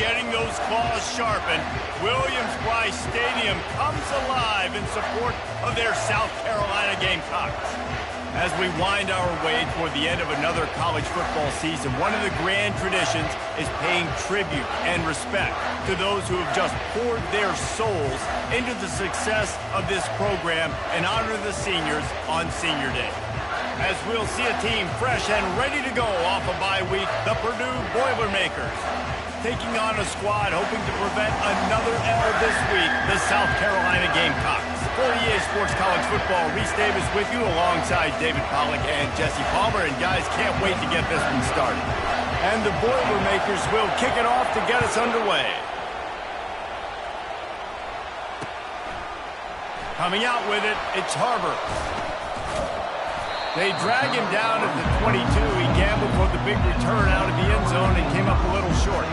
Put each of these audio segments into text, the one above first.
getting those claws sharpened, Williams-Brice Stadium comes alive in support of their South Carolina Gamecocks. As we wind our way toward the end of another college football season, one of the grand traditions is paying tribute and respect to those who have just poured their souls into the success of this program and honor the seniors on Senior Day. As we'll see a team fresh and ready to go off a bye week, the Purdue Boilermakers. Taking on a squad hoping to prevent another L this week, the South Carolina Gamecocks. For EA Sports College Football, Reese Davis with you alongside David Pollack and Jesse Palmer. And guys, can't wait to get this one started. And the Boilermakers will kick it off to get us underway. Coming out with it, it's Harbor. They drag him down at the 22. He gambled for the big return out of the end zone and came up a little short.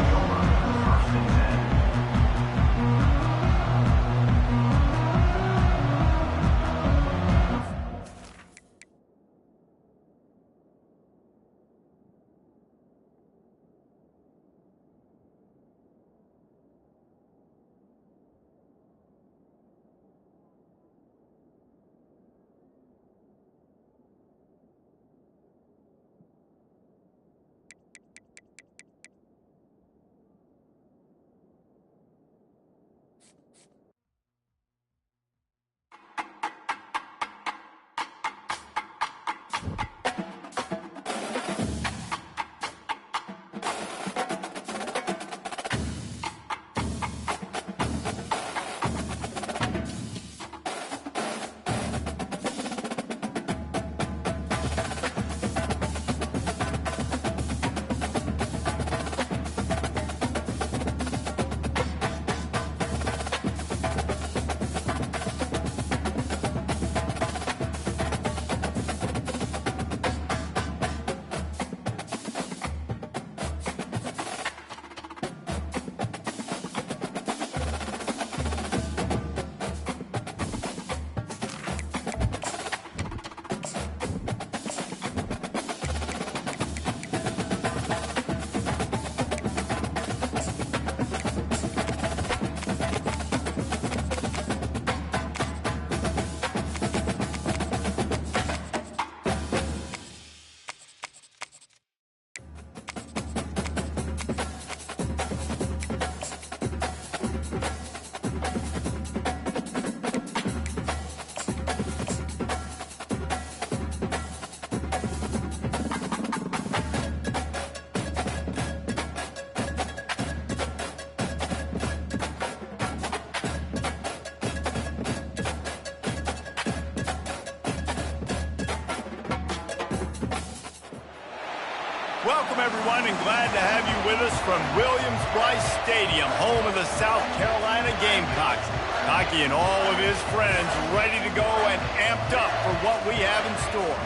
Welcome, everyone, and glad to have you with us from Williams-Brice Stadium, home of the South Carolina Gamecocks. Hockey and all of his friends ready to go and amped up for what we have in store.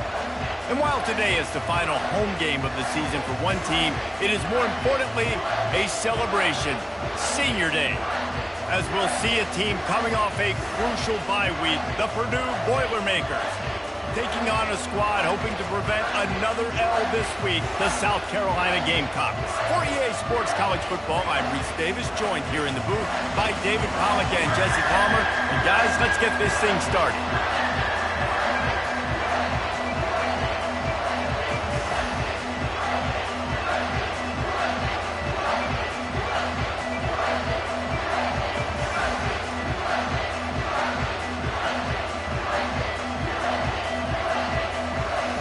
And while today is the final home game of the season for one team, it is more importantly a celebration, Senior Day. As we'll see a team coming off a crucial bye week, the Purdue Boilermakers. Taking on a squad hoping to prevent another L this week, the South Carolina Gamecocks. For EA Sports College Football, I'm Reese Davis, joined here in the booth by David Pollack and Jesse Palmer. And guys, let's get this thing started.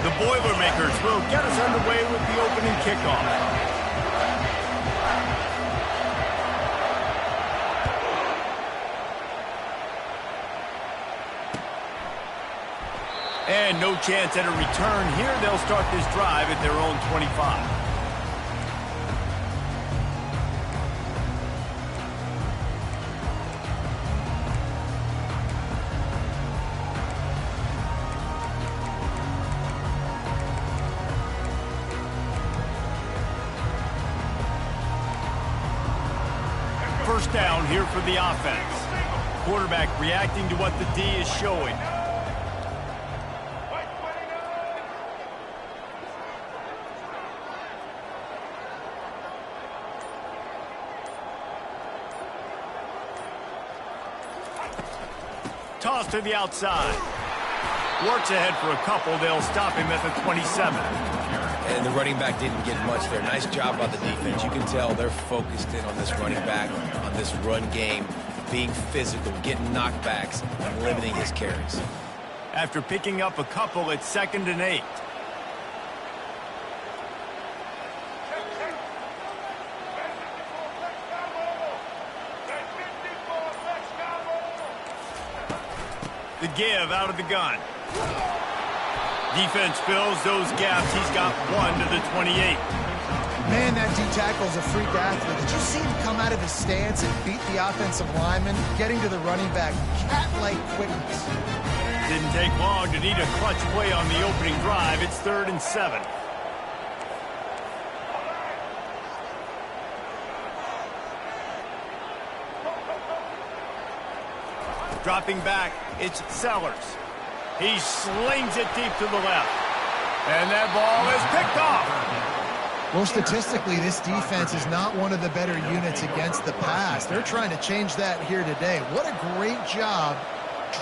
The Boilermakers will get us underway with the opening kickoff. And no chance at a return here. They'll start this drive at their own 25. First down here for the offense. Quarterback reacting to what the D is showing. toss to the outside. Works ahead for a couple. They'll stop him at the 27. And the running back didn't get much there. Nice job by the defense. You can tell they're focused in on this running back, on this run game, being physical, getting knockbacks, and limiting his carries. After picking up a couple, it's 2nd and 8. The give out of the gun. Defense fills those gaps. He's got 1 to the 28. Man, that D-tackle's a freak athlete. Did you see him come out of his stance and beat the offensive lineman, getting to the running back? Cat-like quickness. Didn't take long to need a clutch play on the opening drive. It's 3rd and 7. Dropping back, it's Sellers. He slings it deep to the left. And that ball is picked off. Well, statistically, this defense is not one of the better units against the pass. They're trying to change that here today. What a great job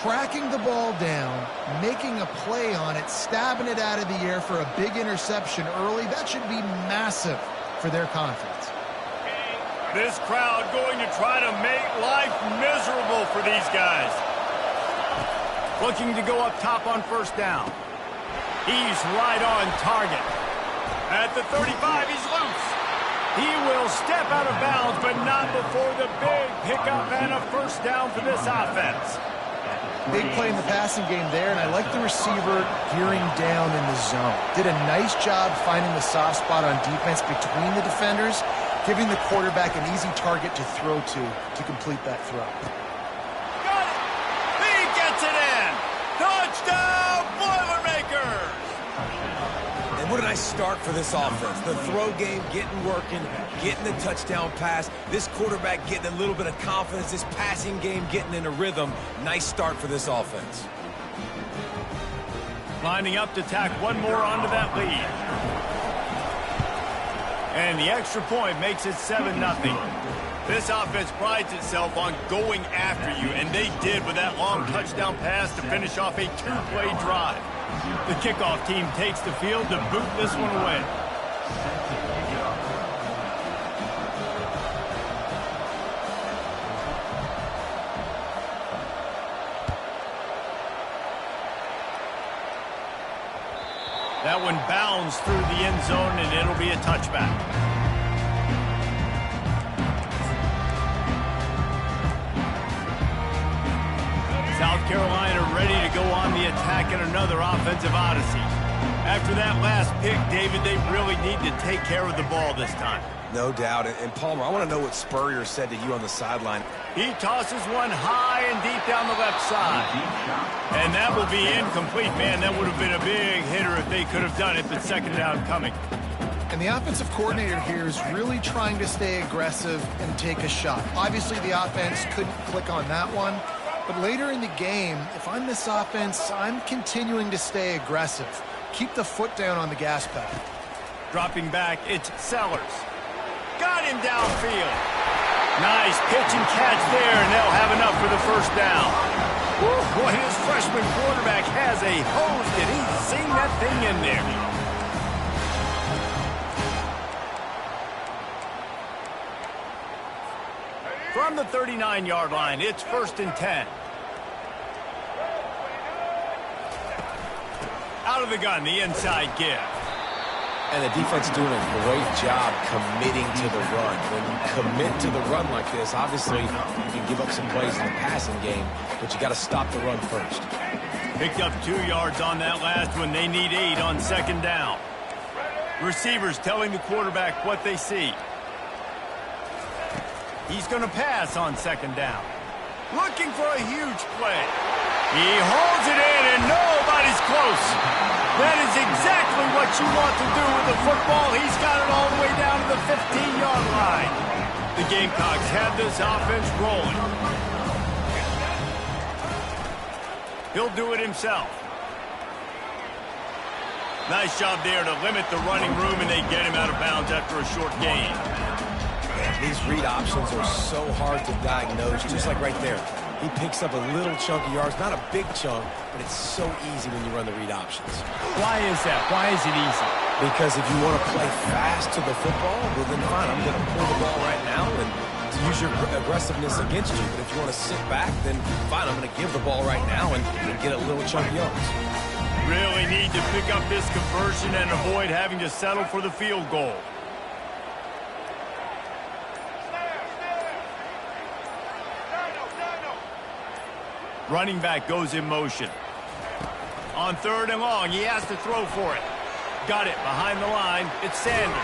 tracking the ball down, making a play on it, stabbing it out of the air for a big interception early. That should be massive for their confidence. This crowd going to try to make life miserable for these guys. Looking to go up top on 1st down. He's right on target. At the 35, he's loose. He will step out of bounds, but not before the big pickup and a 1st down for this offense. Big play in the passing game there, and I like the receiver gearing down in the zone. Did a nice job finding the soft spot on defense between the defenders, giving the quarterback an easy target to throw to complete that throw. Got it! He gets it in! Touchdown, Boilermakers! And what a nice start for this offense. The throw game getting working, getting the touchdown pass. This quarterback getting a little bit of confidence. This passing game getting in a rhythm. Nice start for this offense. Lining up to tack one more onto that lead. And the extra point makes it 7-0. This offense prides itself on going after you, and they did with that long touchdown pass to finish off a 2-play drive. The kickoff team takes the field to boot this one away. That one bounds through the end zone, and it'll be a touchback. South Carolina ready to go on the attack in another offensive odyssey. After that last pick, David, they really need to take care of the ball this time. No doubt. And Palmer, I want to know what Spurrier said to you on the sideline. He tosses one high and deep down the left side. And that will be incomplete, man. That would have been a big hitter if they could have done it, but 2nd down coming. And the offensive coordinator here is really trying to stay aggressive and take a shot. Obviously, the offense couldn't click on that one. But later in the game, if I'm this offense, I'm continuing to stay aggressive. Keep the foot down on the gas pedal. Dropping back, it's Sellers. Got him downfield. Nice pitch and catch there, and they'll have enough for the 1st down. Woo, boy, his freshman quarterback has a hose that he's seen that thing in there. From the 39-yard line, it's 1st and 10. Out of the gun, the inside give. And the defense doing a great job committing to the run. When you commit to the run like this, obviously you can give up some plays in the passing game, but you got to stop the run first. Picked up 2 yards on that last one. They need 8 on 2nd down. Receivers telling the quarterback what they see. He's going to pass on 2nd down. Looking for a huge play. He holds it in, and nobody's close. That is exactly what you want to do with the football. He's got it all the way down to the 15-yard line. The Gamecocks have this offense rolling. He'll do it himself. Nice job there to limit the running room, and they get him out of bounds after a short gain. These read options are so hard to diagnose, just like right there. He picks up a little chunk of yards, not a big chunk, but it's so easy when you run the read options. Why is that? Why is it easy? Because if you want to play fast to the football, well, then fine, I'm going to pull the ball right now and to use your aggressiveness against you. But if you want to sit back, then fine, I'm going to give the ball right now and get a little chunk of yards. Really need to pick up this conversion and avoid having to settle for the field goal. Running back goes in motion. On 3rd and long, he has to throw for it. Got it behind the line. It's Sanders.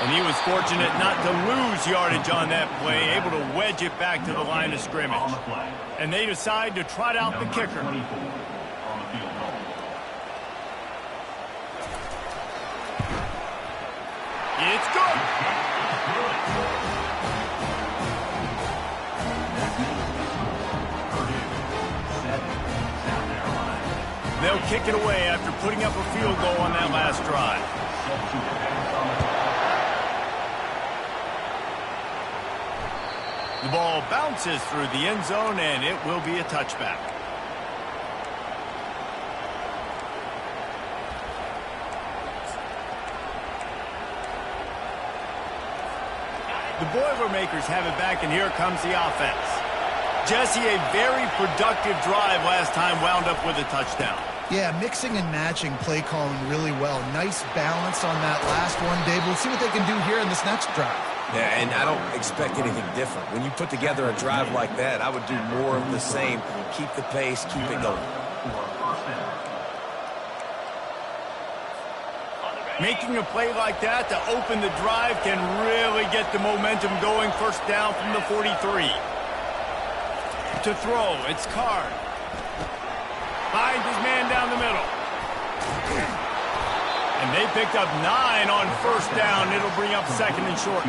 And he was fortunate not to lose yardage on that play, able to wedge it back to the line of scrimmage. And they decide to trot out the kicker. It's good. They'll kick it away after putting up a field goal on that last drive. The ball bounces through the end zone, and it will be a touchback. The Boilermakers have it back, and here comes the offense. Jesse, a very productive drive last time, wound up with a touchdown. Yeah, mixing and matching play calling really well. Nice balance on that last one, Dave. We'll see what they can do here in this next drive. Yeah, and I don't expect anything different. When you put together a drive like that, I would do more of the same. Keep the pace, keep it going. Making a play like that to open the drive can really get the momentum going. First down from the 43. To throw, it's Card. Finds his man down the middle. And they picked up 9 on first down. It'll bring up 2nd and short.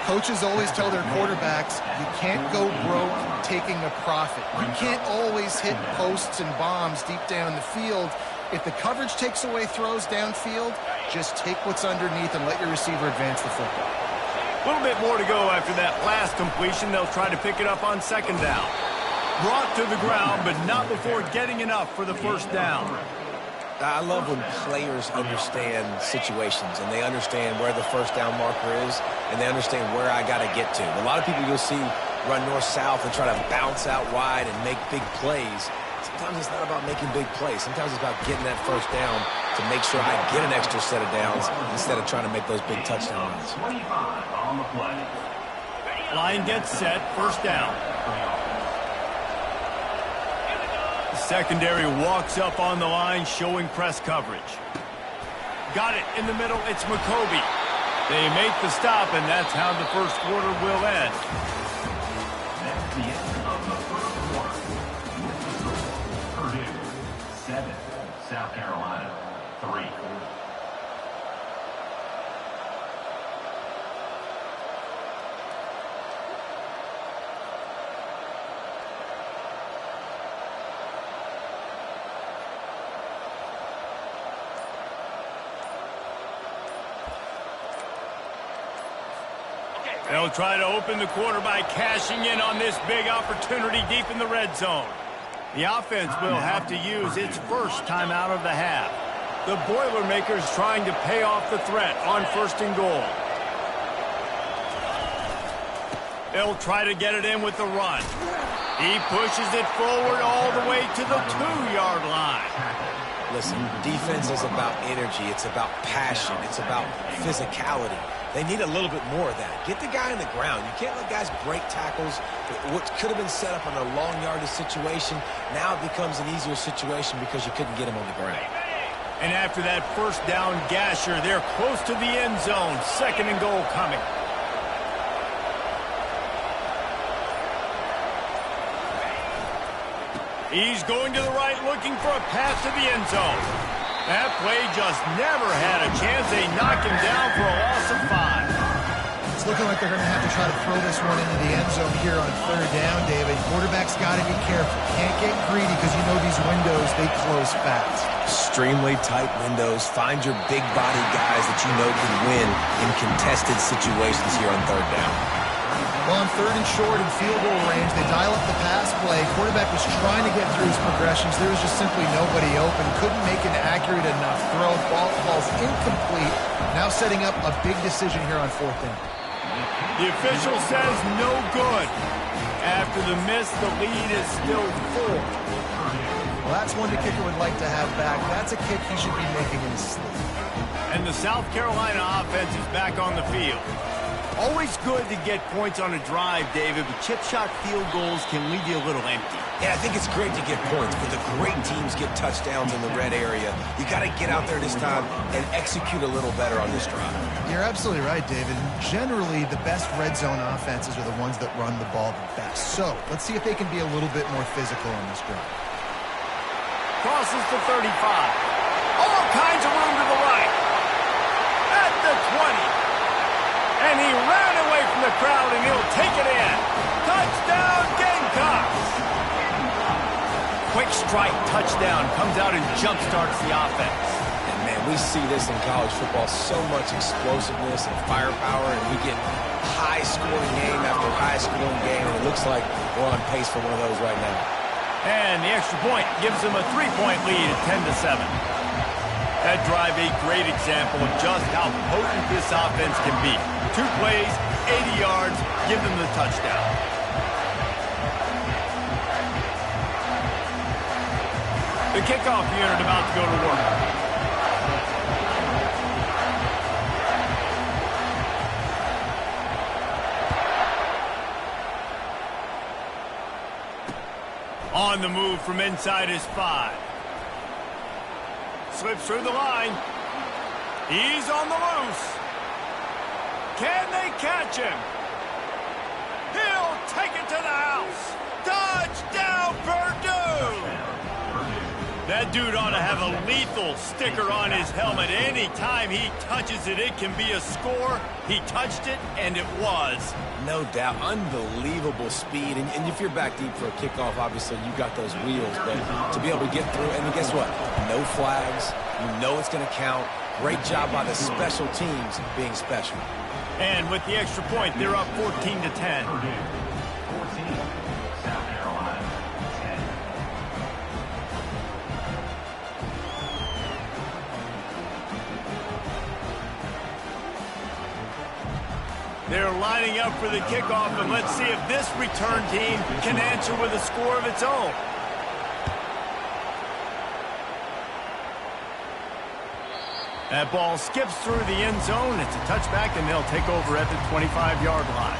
Coaches always tell their quarterbacks, you can't go broke taking a profit. You can't always hit posts and bombs deep down the field. If the coverage takes away throws downfield, just take what's underneath and let your receiver advance the football. A little bit more to go after that last completion. They'll try to pick it up on 2nd down. Brought to the ground, but not before getting enough for the first down. I love when players understand situations and they understand where the first down marker is and they understand where I got to get to. A lot of people you'll see run north-south and try to bounce out wide and make big plays. Sometimes it's not about making big plays. Sometimes it's about getting that first down to make sure I get an extra set of downs instead of trying to make those big touchdown runs. Line gets set, first down. The secondary walks up on the line, showing press coverage. Got it in the middle, it's McCoby. They make the stop, and that's how the first quarter will end. That's the end of the first quarter. Purdue 7, South Carolina 3. They'll try to open the quarter by cashing in on this big opportunity deep in the red zone. The offense will have to use its first timeout of the half. The Boilermakers trying to pay off the threat on 1st and goal. They'll try to get it in with the run. He pushes it forward all the way to the 2-yard line. Listen, defense is about energy. It's about passion. It's about physicality. They need a little bit more of that. Get the guy on the ground. You can't let guys break tackles. What could have been set up in a long yardage situation, now it becomes an easier situation because you couldn't get him on the ground. And after that first down gasher, they're close to the end zone. 2nd and goal coming. He's going to the right, looking for a pass to the end zone. That play just never had a chance. They knock him down for a loss of 5. It's looking like they're going to have to try to throw this one into the end zone here on 3rd down, David. Quarterback's got to be careful. Can't get greedy because you know these windows, they close fast. Extremely tight windows. Find your big body guys that you know can win in contested situations here on 3rd down. Well, on 3rd and short and field goal range, they dial up the pass play. Quarterback was trying to get through his progressions. There was just simply nobody open. Couldn't make an accurate enough throw. Ball falls incomplete. Now setting up a big decision here on 4th down. The official says no good. After the miss, the lead is still 4. Well, that's one the kicker would like to have back. That's a kick he should be making in his sleep. And the South Carolina offense is back on the field. Always good to get points on a drive, David, but chip shot field goals can leave you a little empty. Yeah, I think it's great to get points, but the great teams get touchdowns in the red area. You got to get out there this time and execute a little better on this drive. You're absolutely right, David. Generally, the best red zone offenses are the ones that run the ball the best. So let's see if they can be a little bit more physical on this drive. Crosses to 35. All kinds of room to the right. At the 20. And he ran away from the crowd, and he'll take it in. Touchdown, Gamecocks! Quick strike touchdown comes out and jump-starts the offense. And, man, we see this in college football, so much explosiveness and firepower, and we get high-scoring game after high-scoring game, and it looks like we're on pace for one of those right now. And the extra point gives them a 3-point lead at 10-7. That drive, a great example of just how potent this offense can be. 2 plays, 80 yards, give them the touchdown. The kickoff unit about to go to work. On the move from inside his 5. Slips through the line. He's on the loose. Can they catch him? He'll take it to the house. Touchdown, Purdue! That dude ought to have a lethal sticker on his helmet. Anytime he touches it, it can be a score. He touched it, and it was. No doubt. Unbelievable speed. And if you're back deep for a kickoff, obviously you got those wheels. But to be able to get through, and guess what? No flags. You know it's going to count. Great job by the special teams being special. And with the extra point, they're up 14-10. 14, South Carolina, 10. They're lining up for the kickoff, and let's see if this return team can answer with a score of its own. That ball skips through the end zone. It's a touchback, and they'll take over at the 25-yard line.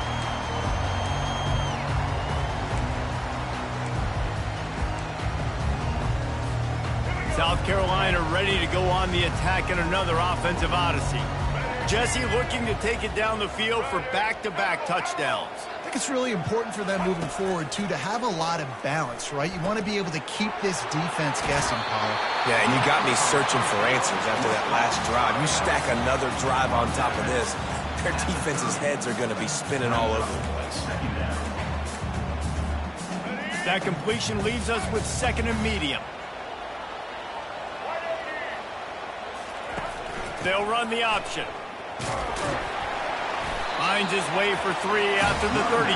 South Carolina ready to go on the attack in another offensive odyssey. Jesse looking to take it down the field for back-to-back touchdowns. I think it's really important for them moving forward, too, to have a lot of balance, right? You want to be able to keep this defense guessing, Paul. Yeah, and you got me searching for answers after that last drive. You stack another drive on top of this, their defense's heads are going to be spinning all over the place. That completion leaves us with 2nd and medium. They'll run the option. Finds his way for 3 after the 33.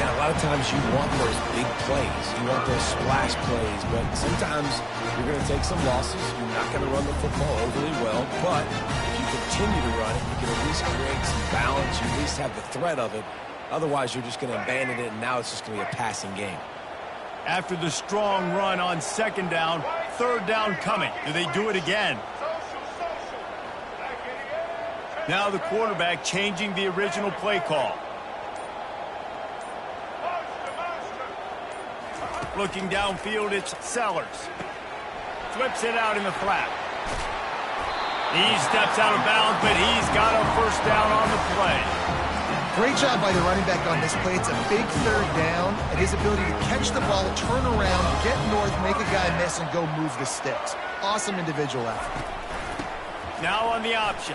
And a lot of times you want those big plays. You want those splash plays. But sometimes you're going to take some losses. You're not going to run the football overly well. But if you continue to run it, you can at least create some balance. You at least have the threat of it. Otherwise, you're just going to abandon it, and now it's just going to be a passing game. After the strong run on 2nd down, 3rd down coming. Do they do it again? Now the quarterback changing the original play call. Looking downfield, it's Sellers. Flips it out in the flat. He steps out of bounds, but he's got a 1st down on the play. Great job by the running back on this play. It's a big 3rd down, and his ability to catch the ball, turn around, get north, make a guy miss, and go move the sticks. Awesome individual effort. Now on the option.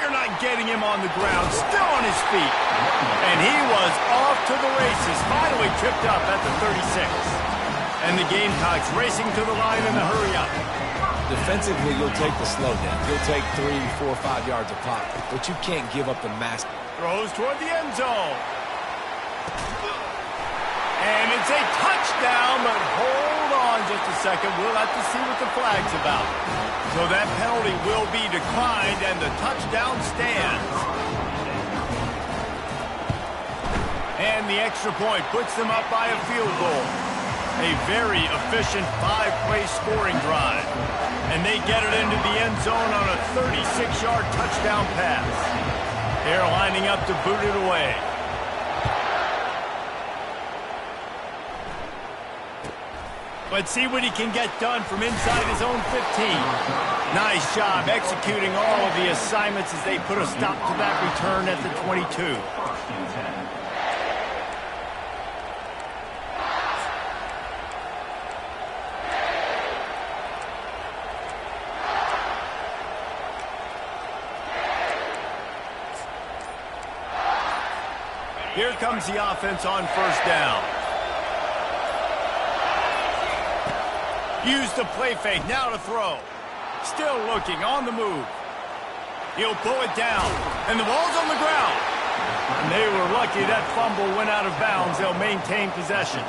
You're not getting him on the ground, still on his feet. And he was off to the races, finally tripped up at the 36. And the Gamecocks racing to the line in the hurry up. Defensively, you'll take the slow down. You'll take 3, 4, 5 yards a pop, but you can't give up the mass. Throws toward the end zone. And it's a touchdown, but hold on just a second. We'll have to see what the flag's about. So that penalty will be declined, and the touchdown stands. And the extra point puts them up by a field goal. A very efficient 5-play scoring drive. And they get it into the end zone on a 36-yard touchdown pass. They're lining up to boot it away. Let's see what he can get done from inside his own 15. Nice job executing all of the assignments as they put a stop to that return at the 22. Here comes the offense on first down. Use the play fake, now to throw. Still looking, on the move. He'll pull it down, and the ball's on the ground. And they were lucky that fumble went out of bounds. They'll maintain possession.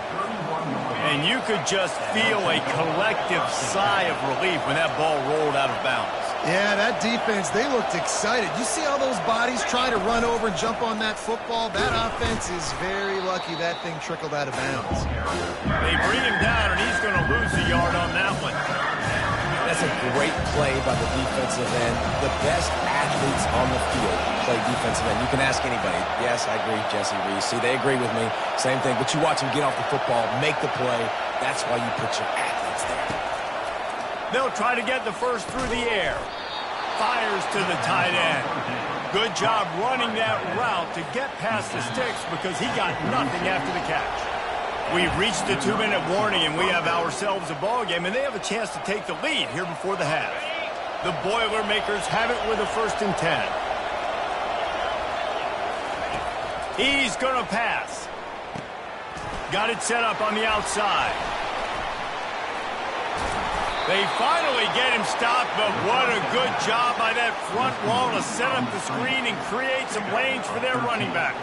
And you could just feel a collective sigh of relief when that ball rolled out of bounds. Yeah, that defense, they looked excited. You see all those bodies trying to run over and jump on that football? That offense is very lucky that thing trickled out of bounds. They bring him down, and he's going to lose a yard on that one. That's a great play by the defensive end. The best athletes on the field play defensive end. You can ask anybody. Yes, I agree, Jesse Reese. See, they agree with me. Same thing. But you watch them get off the football, make the play. That's why you put your athletes there. They'll try to get the first through the air. Fires to the tight end. Good job running that route to get past the sticks because he got nothing after the catch. We've reached the 2-minute warning, and we have ourselves a ball game, and they have a chance to take the lead here before the half. The Boilermakers have it with a 1st and 10. He's going to pass. Got it set up on the outside. They finally get him stopped, but what a good job by that front wall to set up the screen and create some lanes for their running back.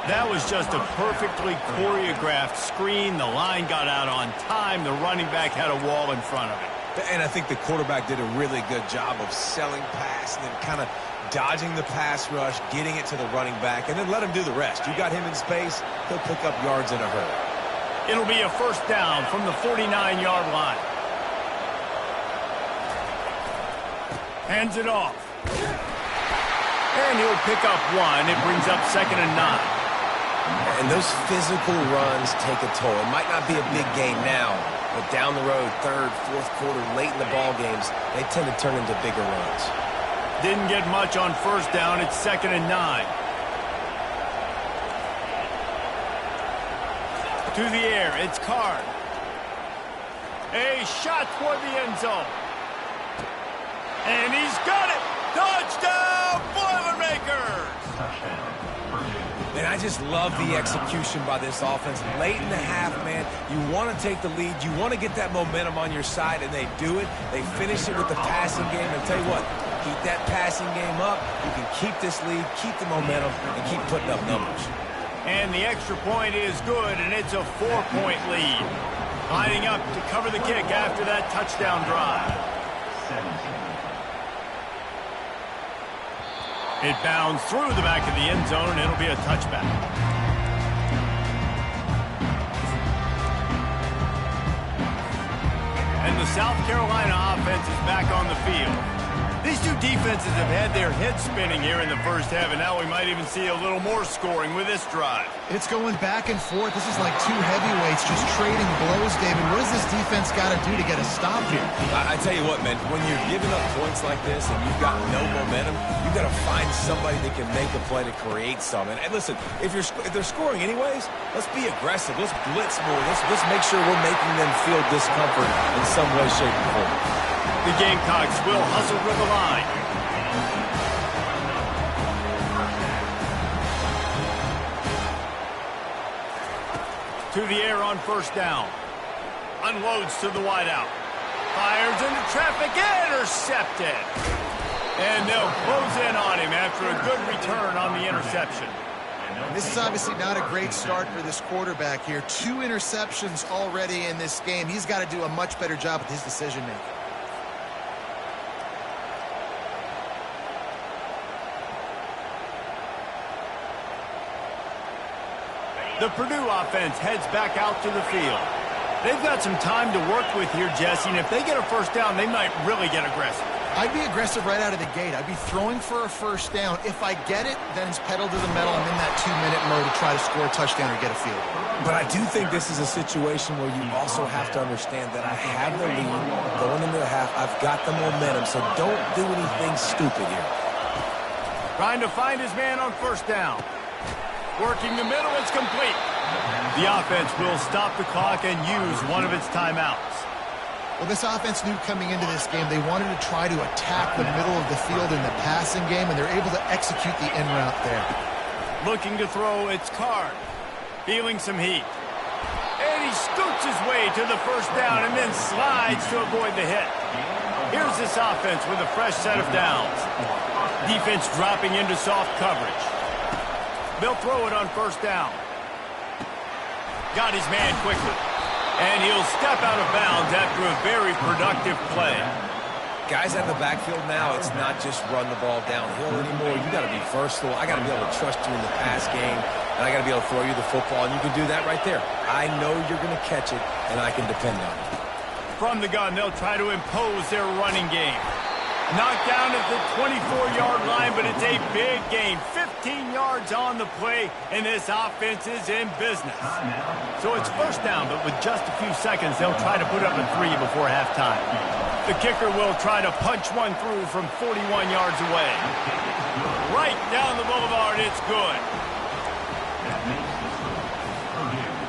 That was just a perfectly choreographed screen. The line got out on time. The running back had a wall in front of it. And I think the quarterback did a really good job of selling pass and then kind of dodging the pass rush, getting it to the running back, and then let him do the rest. You got him in space, he'll pick up yards in a hurry. It'll be a 1st down from the 49-yard line. Hands it off. And he'll pick up 1. It brings up 2nd and 9. And those physical runs take a toll. It might not be a big gain now, but down the road, 3rd, 4th quarter, late in the ball games, they tend to turn into bigger runs. Didn't get much on 1st down. It's 2nd and 9. To the air, it's Card. A shot toward the end zone. And he's got it! Touchdown, Boilermakers! And I just love the execution by this offense. Late in the half, man, you want to take the lead. You want to get that momentum on your side, and they do it. They finish it with the passing game. And tell you what, keep that passing game up. You can keep this lead, keep the momentum, and keep putting up numbers. And the extra point is good, and it's a 4-point lead. Lining up to cover the kick after that touchdown drive. It bounds through the back of the end zone, and it'll be a touchback. And the South Carolina offense is back on the field. These two defenses have had their heads spinning here in the first half, and now we might even see a little more scoring with this drive. It's going back and forth. This is like two heavyweights just trading blows, David. What does this defense got to do to get a stop here? I tell you what, man, when you're giving up points like this and you've got no momentum, you've got to find somebody that can make a play to create some. And listen, if they're scoring anyways, let's be aggressive. Let's blitz more. Let's make sure we're making them feel discomfort in some way, shape, or form. The Gamecocks will hustle with the line. To the air on 1st down. Unloads to the wideout. Fires into traffic, intercepted. And they'll close in on him after a good return on the interception. This is obviously not a great start for this quarterback here. 2 interceptions already in this game. He's got to do a much better job with his decision-making. The Purdue offense heads back out to the field. They've got some time to work with here, Jesse, and if they get a first down, they might really get aggressive. I'd be aggressive right out of the gate. I'd be throwing for a first down. If I get it, then it's pedal to the metal. I'm in that 2-minute mode to try to score a touchdown or get a field. But I do think this is a situation where you also have to understand that I have the lead going into the half. I've got the momentum, so don't do anything stupid here. Trying to find his man on first down. Working the middle, it's complete. The offense will stop the clock and use one of its timeouts. Well, this offense knew coming into this game they wanted to try to attack the middle of the field in the passing game, and they're able to execute the in route there. Looking to throw, it's Card. Feeling some heat. And he scoots his way to the first down and then slides to avoid the hit. Here's this offense with a fresh set of downs. Defense dropping into soft coverage. They'll throw it on first down. Got his man quickly. And he'll step out of bounds after a very productive play. Guys out of the backfield now, it's not just run the ball downhill anymore. You got to be versatile. I got to be able to trust you in the pass game, and I got to be able to throw you the football, and you can do that right there. I know you're going to catch it, and I can depend on it. From the gun, they'll try to impose their running game. Knocked down at the 24-yard line, but it's a big gain. 15 yards on the play, and this offense is in business. So it's first down, but with just a few seconds, they'll try to put up a 3 before halftime. The kicker will try to punch one through from 41 yards away. Right down the boulevard, it's good.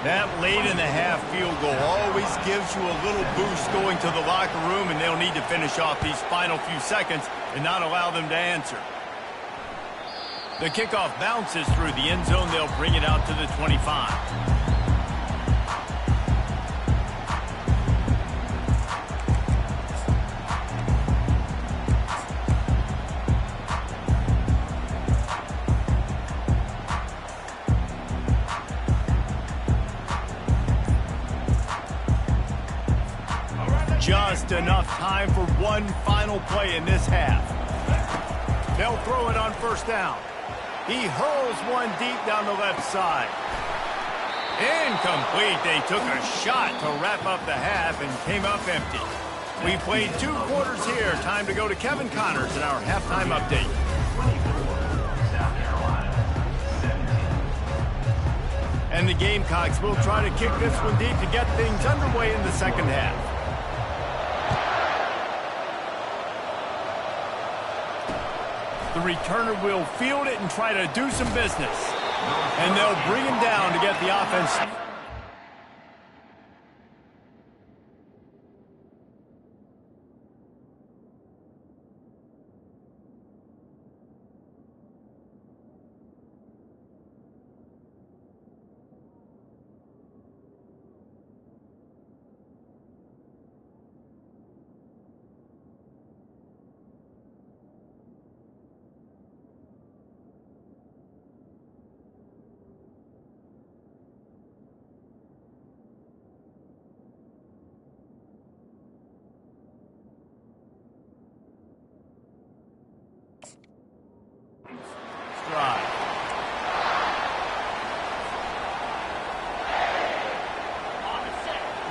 That late in the half field goal always gives you a little boost going to the locker room, and they'll need to finish off these final few seconds and not allow them to answer. The kickoff bounces through the end zone. They'll bring it out to the 25. Just enough time for one final play in this half. They'll throw it on first down. He hurls one deep down the left side. Incomplete. They took a shot to wrap up the half and came up empty. We played 2 quarters here. Time to go to Kevin Connors in our halftime update. 24, South Carolina, 17. And the Gamecocks will try to kick this one deep to get things underway in the second half. The returner will field it and try to do some business. And they'll bring him down to get the offense.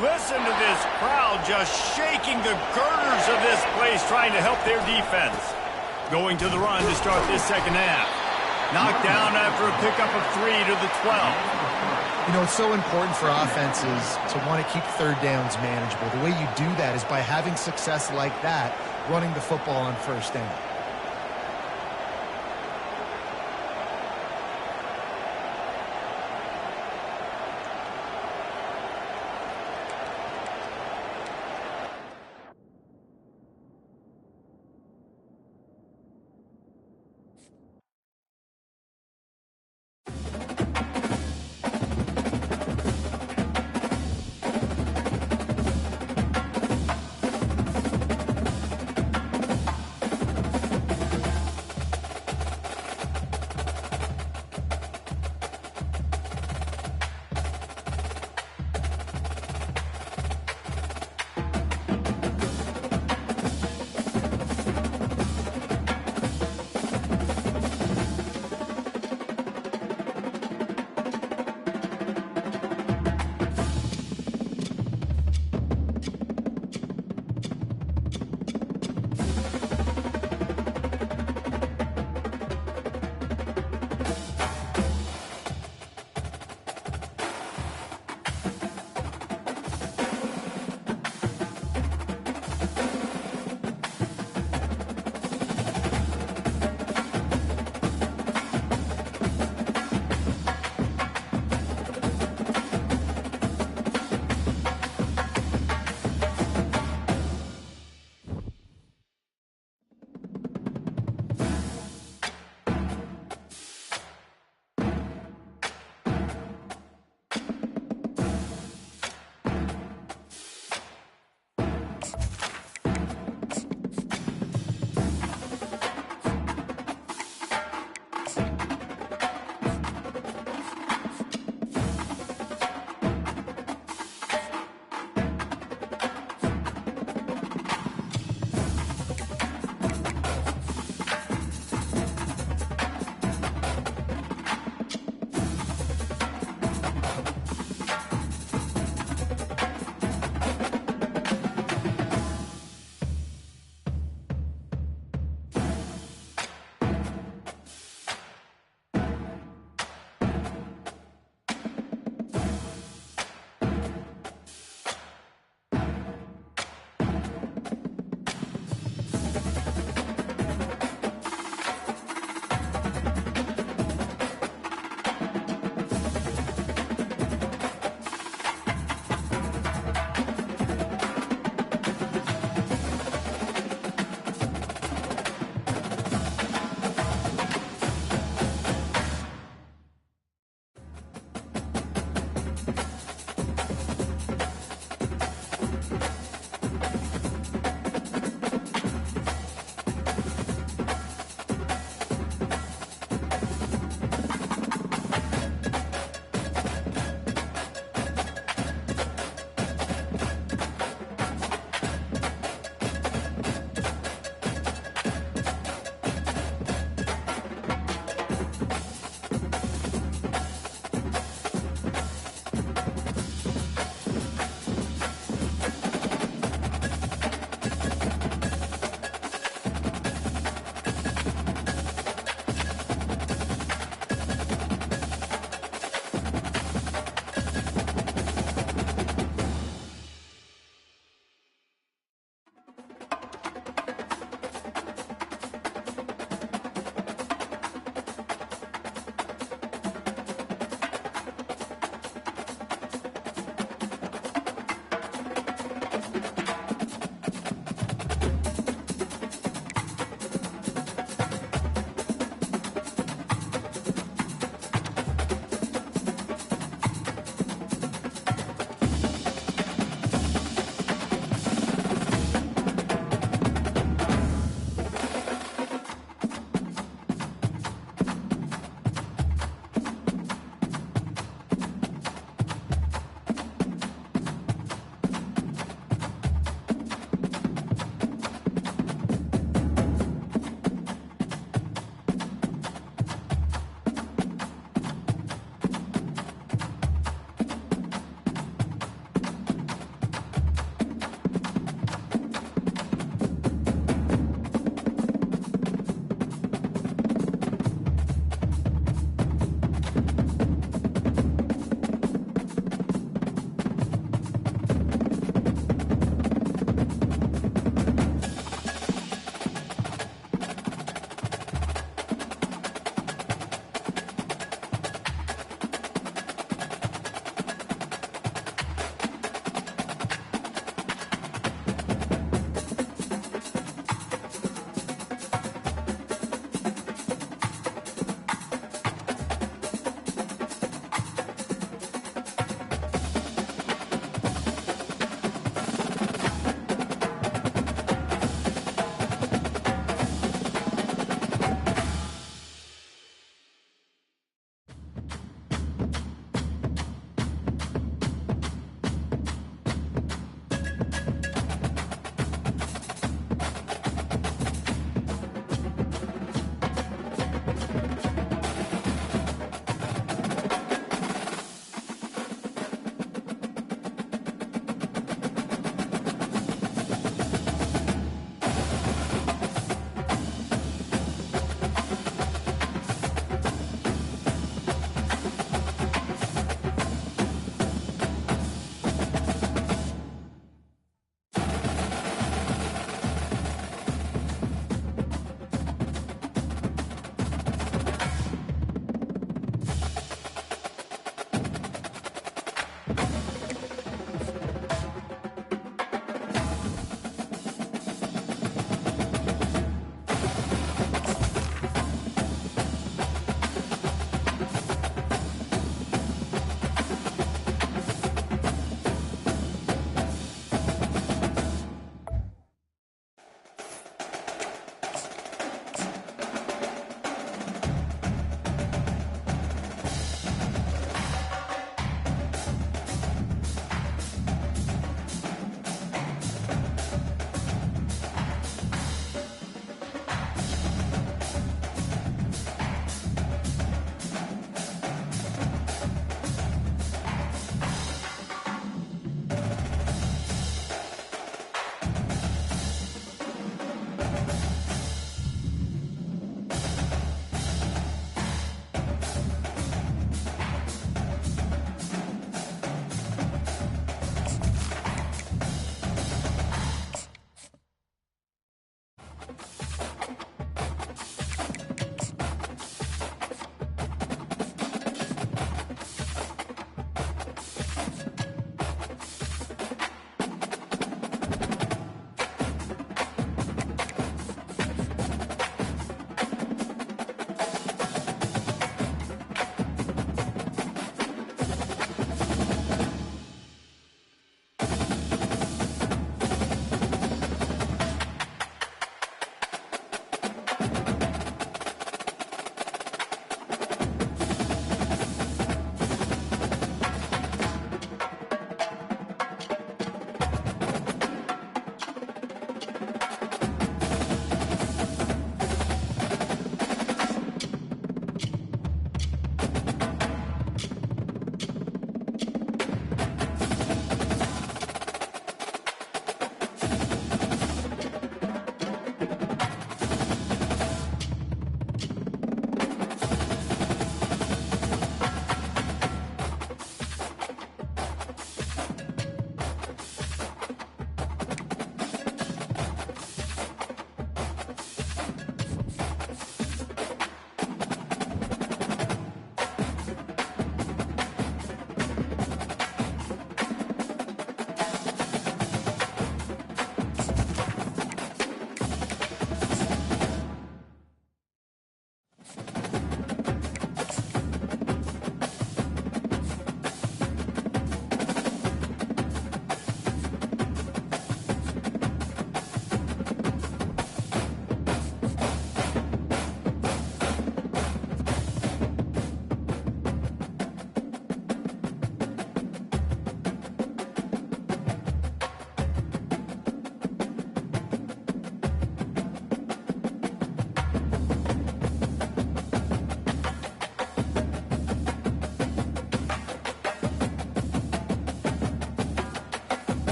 Listen to this crowd just shaking the girders of this place, trying to help their defense. Going to the run to start this second half. Knocked down after a pickup of 3 to the 12. You know, it's so important for offenses to want to keep third downs manageable. The way you do that is by having success like that, running the football on first down.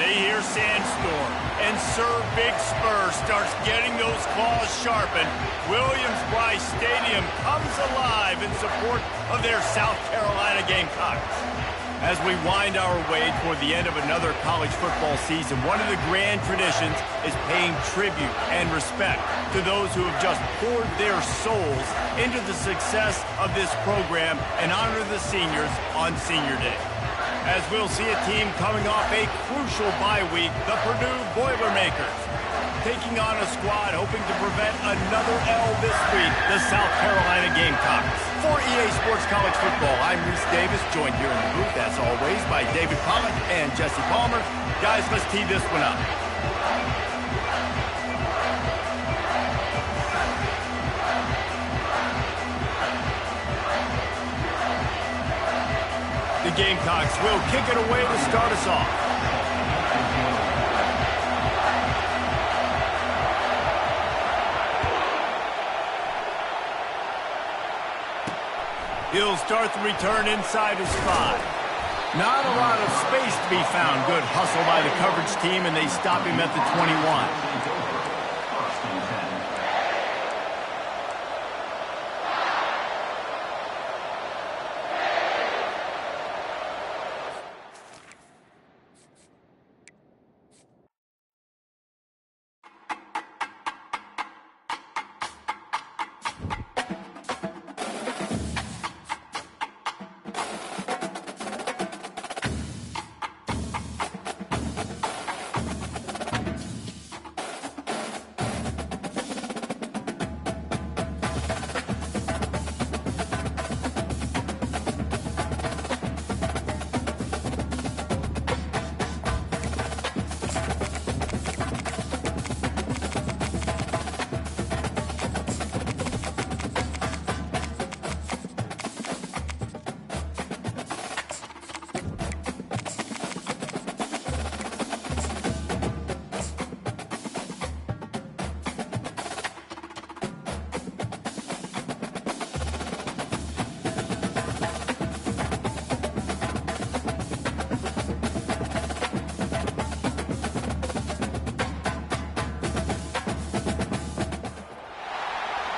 They hear Sandstorm, and Sir Big Spur starts getting those claws sharpened. Williams-Brice Stadium comes alive in support of their South Carolina Gamecocks. As we wind our way toward the end of another college football season, one of the grand traditions is paying tribute and respect to those who have just poured their souls into the success of this program and honor the seniors on Senior Day. As we'll see a team coming off a crucial bye week, the Purdue Boilermakers, taking on a squad hoping to prevent another L this week, the South Carolina Gamecocks. For EA Sports College Football, I'm Reese Davis, joined here in the booth, as always, by David Pollack and Jesse Palmer. Guys, let's tee this one up. The Gamecocks will kick it away to start us off. He'll start the return inside his 5. Not a lot of space to be found. Good hustle by the coverage team, and they stop him at the 21.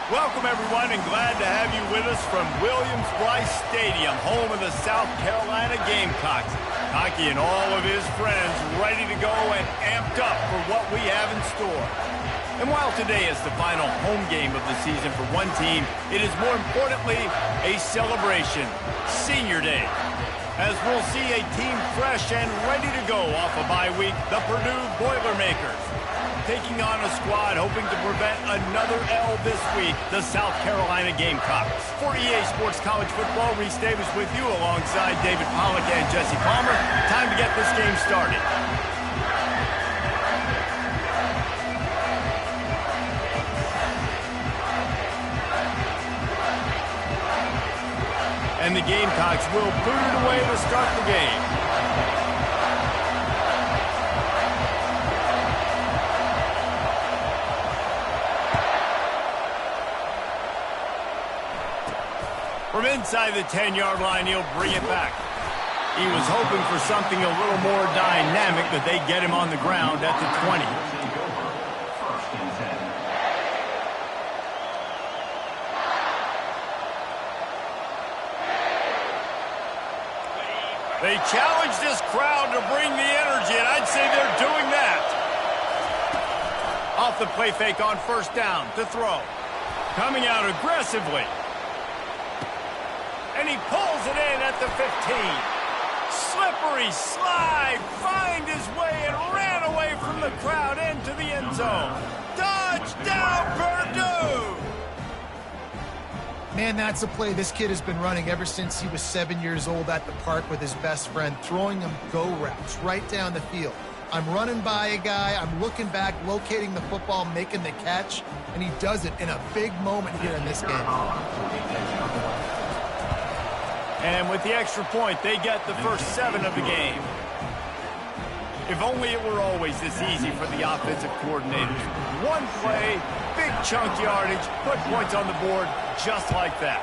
Welcome, everyone, and glad to have you with us from Williams-Brice Stadium, home of the South Carolina Gamecocks. Hockey and all of his friends ready to go and amped up for what we have in store. And while today is the final home game of the season for one team, it is more importantly a celebration, Senior Day. As we'll see a team fresh and ready to go off a bye week, the Purdue Boilermakers, taking on a squad hoping to prevent another L this week, the South Carolina Gamecocks. For EA Sports College Football, Reese Davis with you alongside David Pollack and Jesse Palmer. Time to get this game started. And the Gamecocks will boot it away to start the game. From inside the 10-yard line, he'll bring it back. He was hoping for something a little more dynamic, but they get him on the ground at the 20. They challenge this crowd to bring the energy, and I'd say they're doing that. Off the play fake on first down to throw. Coming out aggressively. And he pulls it in at the 15. Slippery slide, find his way and ran away from the crowd into the end zone. Touchdown, Purdue! Man, that's a play this kid has been running ever since he was 7 years old at the park with his best friend, throwing him go routes right down the field. I'm running by a guy, I'm looking back, locating the football, making the catch, and he does it in a big moment here in this game. And with the extra point, they get the first 7 of the game. If only it were always this easy for the offensive coordinators. One play, big chunk yardage, put points on the board just like that.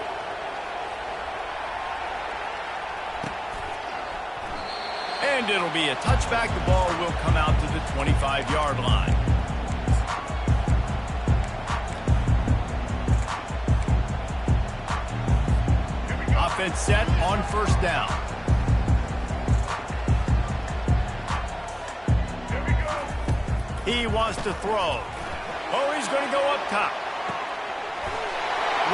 And it'll be a touchback. The ball will come out to the 25-yard line. Offense set on first down. He wants to throw. Oh, he's going to go up top.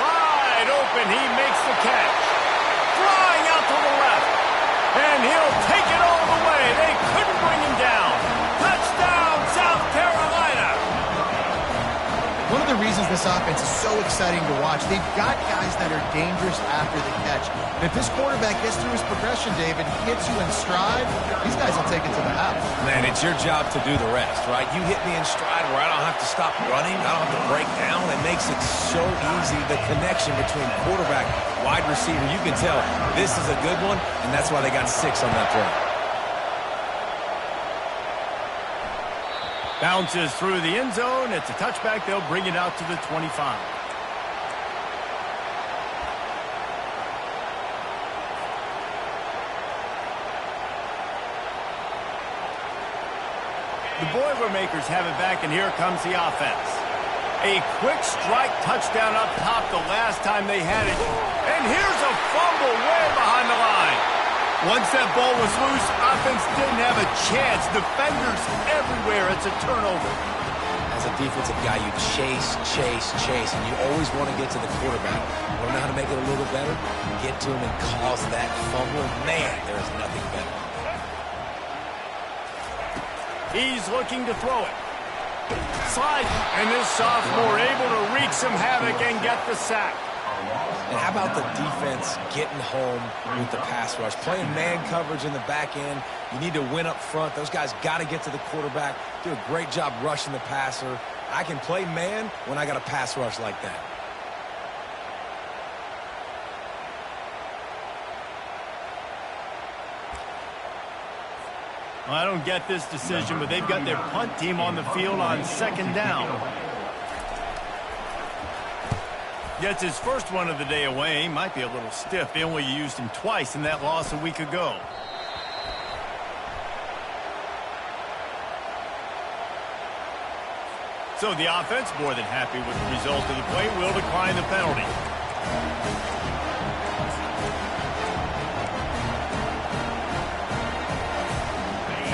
Wide open. He makes the catch. Flying out to the left. And he'll take it all the way. They couldn't bring him down. Touchdown, South Carolina. One of the reasons this offense is so exciting to watch, they've got guys that are dangerous after the catch. And if this quarterback gets through his progression, David, hits you in stride, these guys will take it to the house. Man, it's your job to do the rest, right? You hit me in stride where I don't have to stop running. I don't have to break down. It makes it so easy, the connection between quarterback, wide receiver. You can tell this is a good one, and that's why they got 6 on that throw. Bounces through the end zone. It's a touchback. They'll bring it out to the 25. The Boilermakers have it back, and here comes the offense. A quick strike touchdown up top the last time they had it. And here's a fumble way behind the line. Once that ball was loose, offense didn't have a chance. Defenders everywhere. It's a turnover. As a defensive guy, you chase, and you always want to get to the quarterback. You want to know how to make it a little bit better? Get to him and cause that fumble. Man, there is nothing better. He's looking to throw it. Slide, and this sophomore able to wreak some havoc and get the sack. And how about the defense getting home with the pass rush? Playing man coverage in the back end. You need to win up front. Those guys got to get to the quarterback. Do a great job rushing the passer. I can play man when I got a pass rush like that. Well, I don't get this decision, but they've got their punt team on the field on second down. Gets his first one of the day away. He might be a little stiff. They only used him twice in that loss a week ago. So the offense, more than happy with the result of the play, will decline the penalty.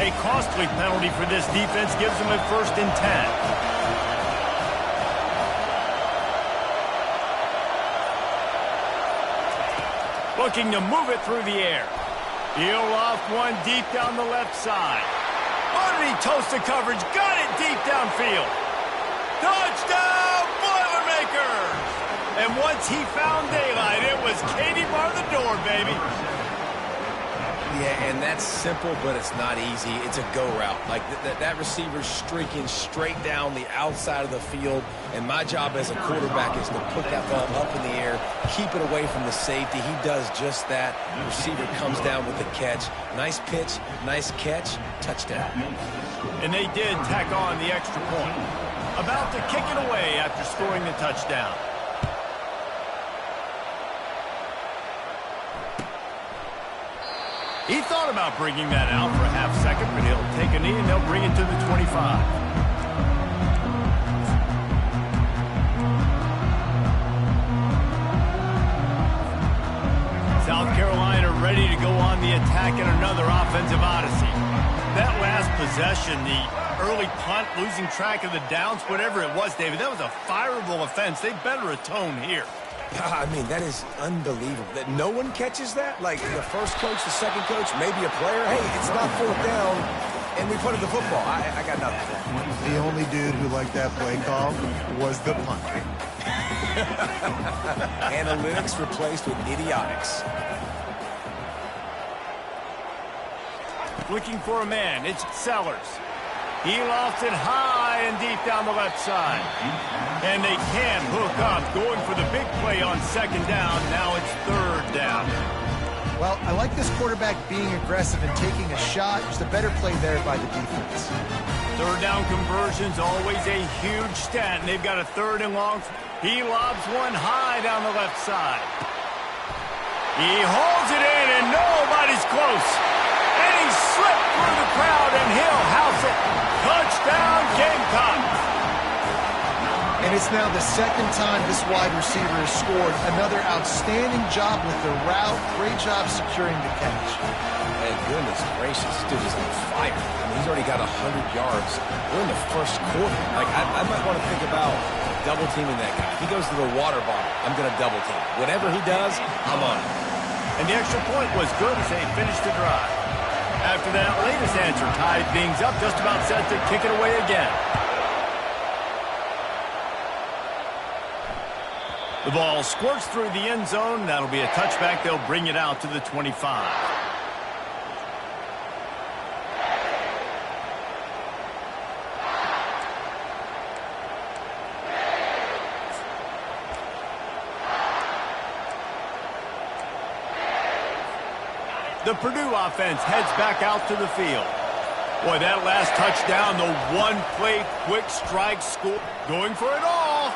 A costly penalty for this defense gives them a 1st and 10. Looking to move it through the air. He'll off one deep down the left side. Oh, did he toast the coverage? Got it deep downfield. Touchdown, Boilermakers! And once he found daylight, it was Katie bar the door, baby. Yeah, and that's simple, but it's not easy. It's a go route. Like that receiver's streaking straight down the outside of the field, and my job as a quarterback is to put that ball up in the air, keep it away from the safety. He does just that. The receiver comes down with the catch. Nice pitch, nice catch, touchdown. And they did tack on the extra point. About to kick it away after scoring the touchdown. He thought about bringing that out for a half second, but he'll take a knee and they'll bring it to the 25. South Carolina ready to go on the attack in another offensive odyssey. That last possession, the early punt, losing track of the downs, whatever it was, David, that was a fireable offense. They better atone here. I mean, that is unbelievable. That no one catches that? Like the first coach, the second coach, maybe a player. Hey, it's not 4th down, and we punted the football. I got nothing. The only dude who liked that play call was the punter. Analytics replaced with idiotics. Looking for a man. It's Sellers. He lofts it high and deep down the left side. And they can hook up, going for the big play on second down. Now it's 3rd down. Well, I like this quarterback being aggressive and taking a shot. Just a better play there by the defense. 3rd down conversion's always a huge stat, and they've got a 3rd and long. He lobs one high down the left side. He holds it in, and nobody's close. And he slipped through the crowd, and he'll house it. Touchdown, Gamecocks. And it's now the second time this wide receiver has scored. Another outstanding job with the route. Great job securing the catch. And goodness gracious, dude is on fire. I mean, he's already got 100 yards. We're in the first quarter. Like, I might want to think about double teaming that guy. If he goes to the water bottle, I'm going to double team. Whatever he does, I'm on it. And the extra point was good as they finished the drive. After that latest answer tied things up, just about set to kick it away again. The ball squirts through the end zone. That'll be a touchback. They'll bring it out to the 25. The Purdue offense heads back out to the field. Boy, that last touchdown, the one-play quick strike score. Going for it all.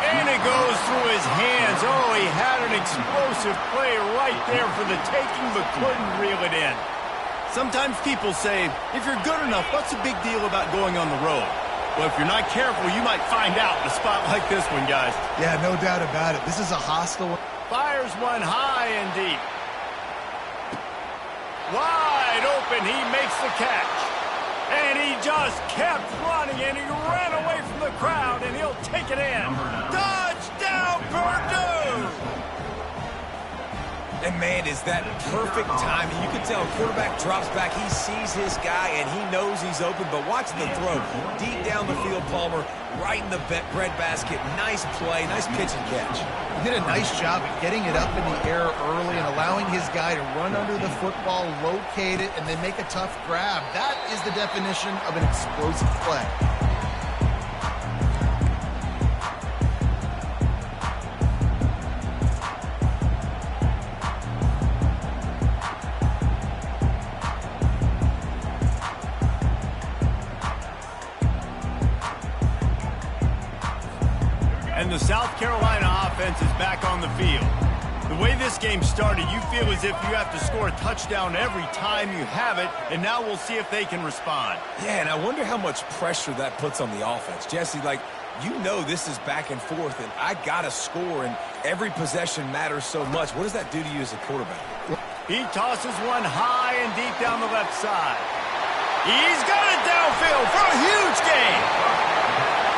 And it goes through his hands. Oh, he had an explosive play right there for the taking, but couldn't reel it in. Sometimes people say, if you're good enough, what's the big deal about going on the road? Well, if you're not careful, you might find out in a spot like this one, guys. Yeah, no doubt about it. This is a hostile... Fires one high and deep. Wide open, he makes the catch. And he just kept running, and he ran away from the crowd, and he'll take it in. Touchdown, Purdue! And, man, is that perfect timing. You can tell quarterback drops back. He sees his guy, and he knows he's open. But watch the throw. Deep down the field, Palmer, right in the breadbasket. Nice play, nice pitch and catch. He did a nice job at getting it up in the air early and allowing his guy to run under the football, locate it, and then make a tough grab. That is the definition of an explosive play. And the South Carolina offense is back on the field. The way this game started, you feel as if you have to score a touchdown every time you have it, and now we'll see if they can respond. Yeah, and I wonder how much pressure that puts on the offense. Jesse, like, you know this is back and forth, and I got to score, and every possession matters so much. What does that do to you as a quarterback? He tosses one high and deep down the left side. He's got it downfield for a huge gain.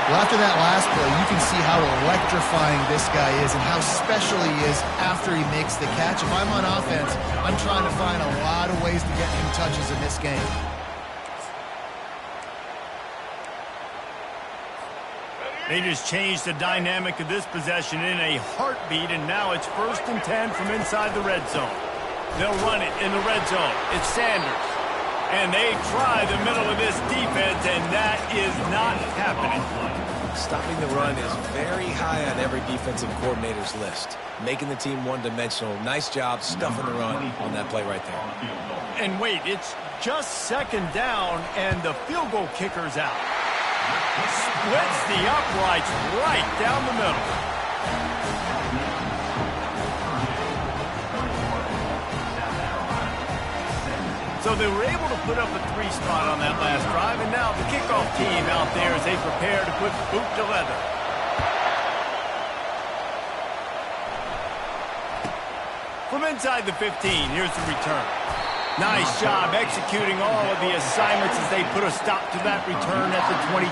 Well, after that last play, you can see how electrifying this guy is and how special he is after he makes the catch. If I'm on offense, I'm trying to find a lot of ways to get him touches in this game. They just changed the dynamic of this possession in a heartbeat, and now it's 1st and 10 from inside the red zone. They'll run it in the red zone. It's Sanders. And they try the middle of this defense, and that is not happening. Stopping the run is very high on every defensive coordinator's list. Making the team one-dimensional. Nice job stuffing the run on that play right there. And wait, it's just 2nd down, and the field goal kicker's out. Splits the uprights right down the middle. So they were able to put up a 3 spot on that last drive, and now the kickoff team out there as they prepare to put boot to leather. From inside the 15, here's the return. Nice job executing all of the assignments as they put a stop to that return at the 22.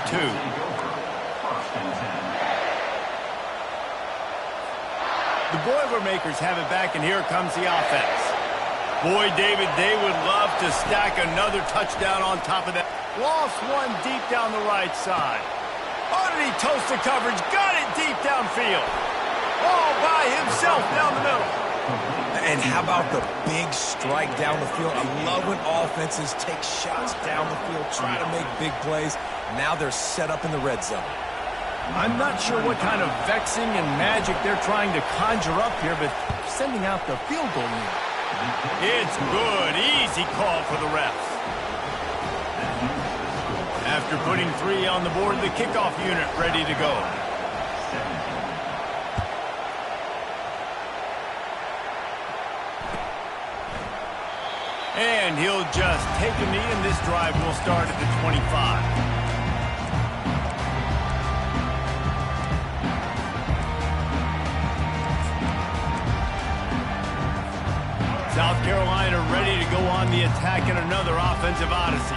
The Boilermakers have it back, and here comes the offense. Boy, David, they would love to stack another touchdown on top of that. Lost one deep down the right side. Oh, did he toast the coverage? Got it deep downfield. All by himself down the middle. And how about the big strike down the field? I love when offenses take shots down the field, try to make big plays. Now they're set up in the red zone. I'm not sure what kind of vexing and magic they're trying to conjure up here, but sending out the field goal unit. It's good. Easy call for the refs. After putting 3 on the board, the kickoff unit ready to go. And he'll just take a knee, and this drive will start at the 25. South Carolina ready to go on the attack in another offensive odyssey.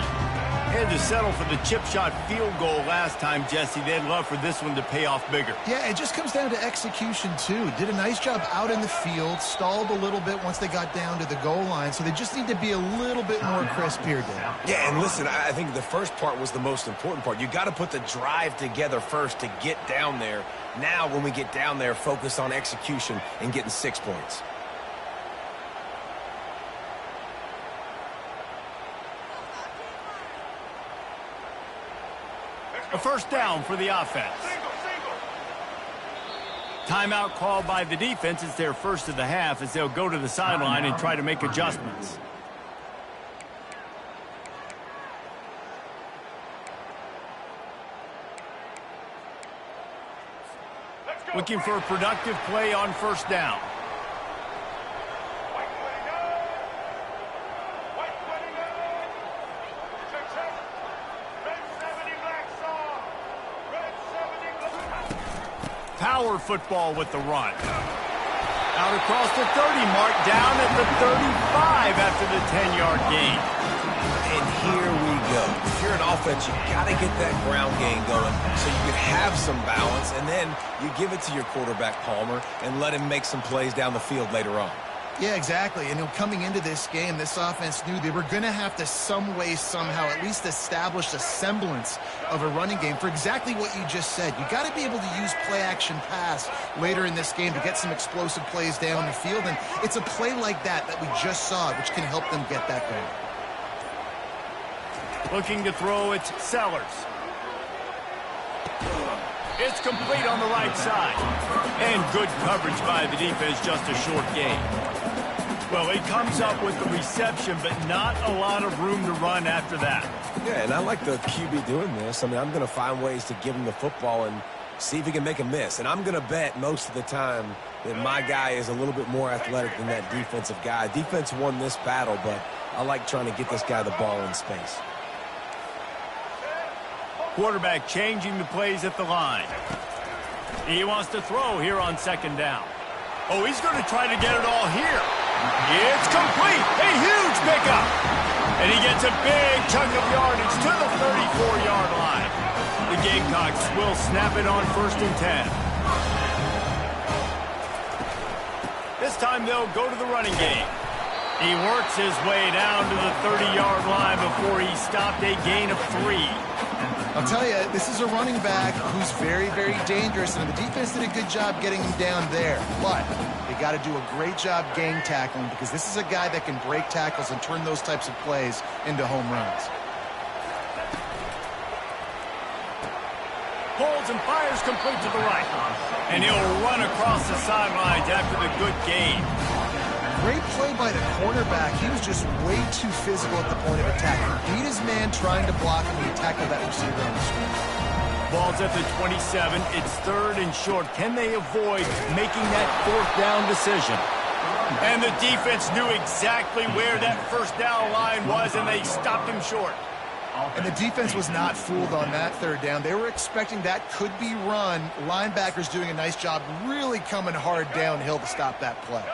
Had to settle for the chip shot field goal last time, Jesse. They'd love for this one to pay off bigger. Yeah, it just comes down to execution, too. Did a nice job out in the field, stalled a little bit once they got down to the goal line, so they just need to be a little bit more crisp here, Dan. Yeah, and listen, I think the first part was the most important part. You got to put the drive together first to get down there. Now, when we get down there, focus on execution and getting 6 points. A first down for the offense. Timeout called by the defense. It's their first of the half as they'll go to the sideline and try to make adjustments. Looking for a productive play on first down. Power football with the run. Out across the 30 mark, down at the 35 after the 10-yard gain. And here we go. If you're an offense, you got to get that ground game going so you can have some balance, and then you give it to your quarterback, Palmer, and let him make some plays down the field later on. Yeah, exactly. And coming into this game, this offense knew they were going to have to some way, somehow, at least establish a semblance of a running game for exactly what you just said. You got to be able to use play-action pass later in this game to get some explosive plays down the field. And it's a play like that we just saw, which can help them get that going. Looking to throw, it's Sellers. It's complete on the right side. And good coverage by the defense, just a short gain. Well, he comes up with the reception, but not a lot of room to run after that. Yeah, and I like the QB doing this. I mean, I'm going to find ways to give him the football and see if he can make a miss. And I'm going to bet most of the time that my guy is a little bit more athletic than that defensive guy. Defense won this battle, but I like trying to get this guy the ball in space. Quarterback changing the plays at the line. He wants to throw here on second down. Oh, he's going to try to get it all here. It's complete. A huge pickup. And he gets a big chunk of yardage to the 34-yard line. The Gamecocks will snap it on 1st and 10. This time they'll go to the running game. He works his way down to the 30-yard line before he stopped a gain of 3. I'll tell you, this is a running back who's very, very dangerous, and the defense did a good job getting him down there. But they got to do a great job gang tackling because this is a guy that can break tackles and turn those types of plays into home runs. Pulls and fires complete to the right. And he'll run across the sidelines after the good gain. Great play by the cornerback. He was just way too physical at the point of attack. He beat his man trying to block him, and he tackled that receiver on the screen. Ball's at the 27. It's 3rd and short. Can they avoid making that 4th down decision? And the defense knew exactly where that first down line was, and they stopped him short. And the defense was not fooled on that 3rd down. They were expecting that could be run. Linebackers doing a nice job really coming hard downhill to stop that play.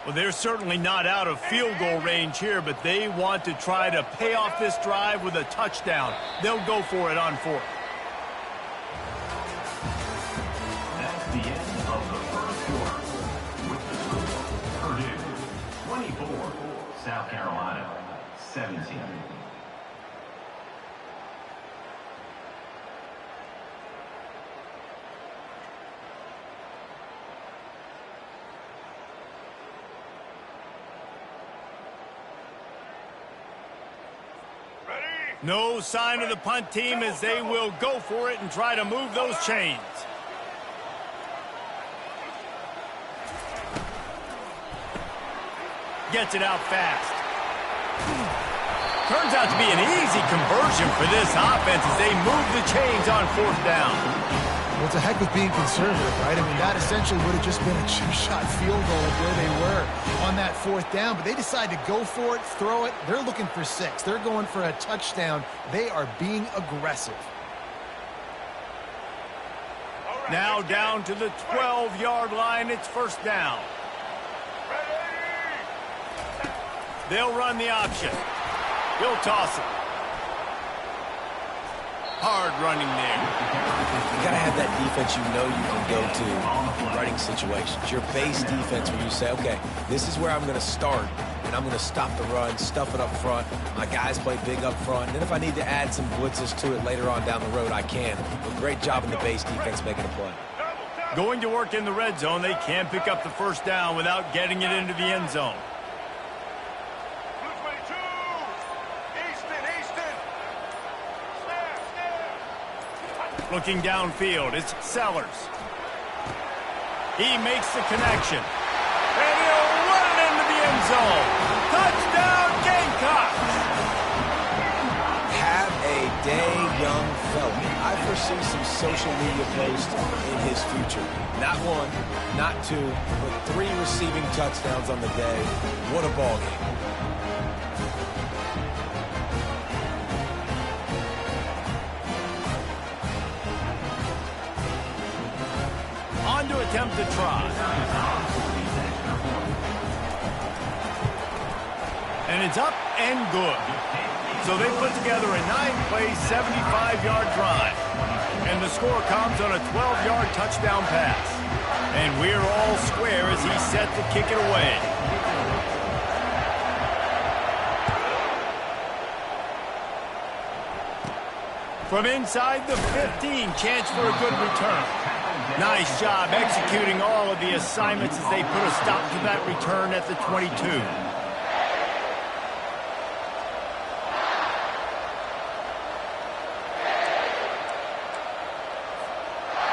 Well, they're certainly not out of field goal range here, but they want to try to pay off this drive with a touchdown. They'll go for it on 4th. That's the end of the first quarter. With the score, Purdue 24, South Carolina 17. No sign of the punt team as they will go for it and try to move those chains. Gets it out fast. Turns out to be an easy conversion for this offense as they move the chains on 4th down. Well, to heck with being conservative, right? I mean, that essentially would have just been a chip-shot field goal of where they were on that 4th down. But they decide to go for it, throw it. They're looking for 6. They're going for a touchdown. They are being aggressive. Now down to the 12-yard line. It's 1st down. They'll run the option. He'll toss it. Hard running there. You got to have that defense you know you can go to in running situations. Your base defense where you say, okay, this is where I'm going to start, and I'm going to stop the run, stuff it up front. My guys play big up front. And then if I need to add some blitzes to it later on down the road, I can. But great job in the base defense making a play. Going to work in the red zone, they can't pick up the 1st down without getting it into the end zone. Looking downfield, it's Sellers. He makes the connection. And he'll run it into the end zone. Touchdown, Gamecocks! Have a day, young fella. I foresee some social media posts in his future. Not 1, not 2, but 3 receiving touchdowns on the day. What a ball game. On to attempt to try. And it's up and good. So they put together a 9-play, 75-yard drive. And the score comes on a 12-yard touchdown pass. And we're all square as he's set to kick it away. From inside the 15, chance for a good return. Nice job executing all of the assignments as they put a stop to that return at the 22.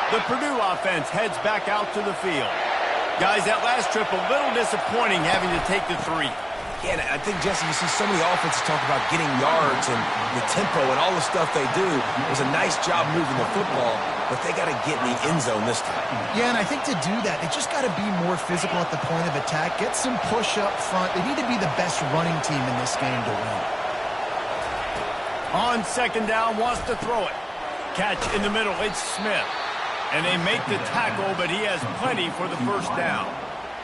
The Purdue offense heads back out to the field. Guys, that last trip a little disappointing having to take the 3. Yeah, I think, Jesse, you see so many offenses talk about getting yards and the tempo and all the stuff they do. It was a nice job moving the football, but they got to get in the end zone this time. Yeah, and I think to do that, they just got to be more physical at the point of attack. Get some push up front. They need to be the best running team in this game to win. On 2nd down, wants to throw it. Catch in the middle, it's Smith. And they make the tackle, but he has plenty for the 1st down.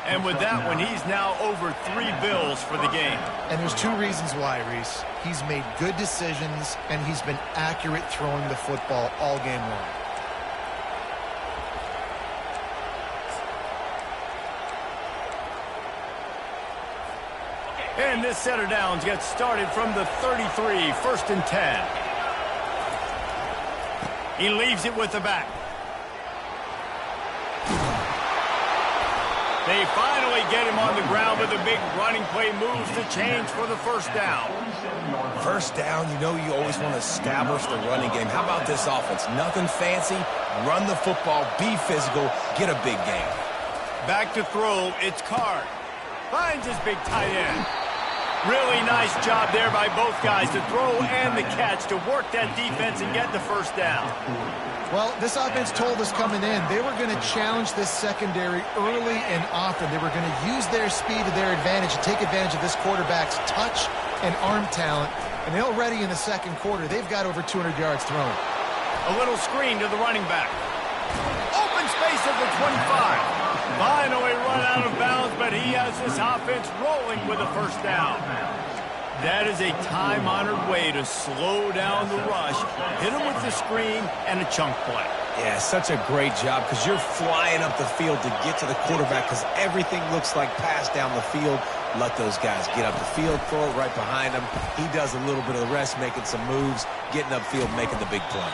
And with that one, he's now over 3 bills for the game. And there's 2 reasons why, Reese. He's made good decisions, and he's been accurate throwing the football all game long. And this set of downs gets started from the 33, 1st and 10. He leaves it with the back. They finally get him on the ground with a big running play, moves the change for the 1st down. 1st down, you know you always want to establish the running game. How about this offense? Nothing fancy. Run the football, be physical, get a big game. Back to throw, it's Card. Finds his big tight end. Really nice job there by both guys to throw and the catch to work that defense and get the 1st down. Well, this offense told us coming in they were going to challenge this secondary early and often. They were going to use their speed to their advantage and take advantage of this quarterback's touch and arm talent. And already in the 2nd quarter, they've got over 200 yards thrown. A little screen to the running back. Open space at the 25. Finally run out of bounds, but he has this offense rolling with a 1st down. That is a time-honored way to slow down the rush, hit him with the screen, and a chunk play. Yeah, such a great job because you're flying up the field to get to the quarterback because everything looks like pass down the field. Let those guys get up the field, throw it right behind him. He does a little bit of the rest, making some moves, getting upfield, making the big play.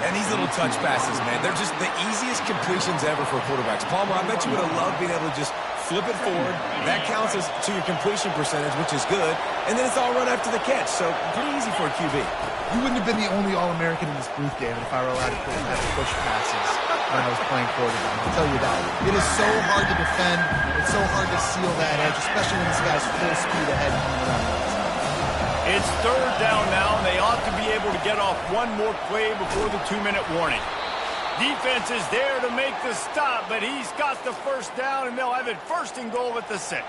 And these little touch passes, man, they're just the easiest completions ever for quarterbacks. Palmer, I bet you would have loved being able to just flip it forward. That counts as to your completion percentage, which is good. And then it's all run after the catch, so pretty easy for a QB. You wouldn't have been the only All-American in this booth, David, if I were allowed to push passes when I was playing quarterback. I'll tell you that. It is so hard to defend. It's so hard to seal that edge, especially when this guy's full speed ahead coming around. It's 3rd down now, and they ought to be able to get off one more play before the 2-minute warning. Defense is there to make the stop, but he's got the first down, and they'll have it 1st and goal at the 6.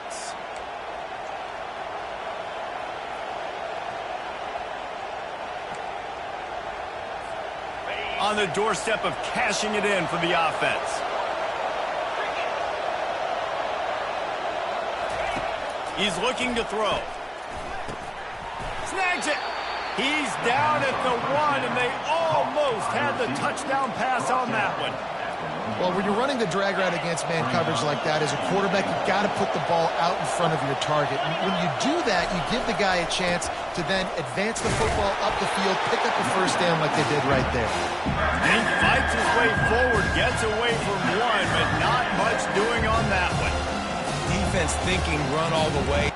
On the doorstep of cashing it in for the offense. He's looking to throw. Snags it. He's down at the 1, and they almost had the touchdown pass on that one. Well, when you're running the drag route against man coverage like that, as a quarterback, you've got to put the ball out in front of your target. And when you do that, you give the guy a chance to then advance the football up the field, pick up a first down like they did right there. And he fights his way forward, gets away from 1, but not much doing on that one. Defense thinking run all the way.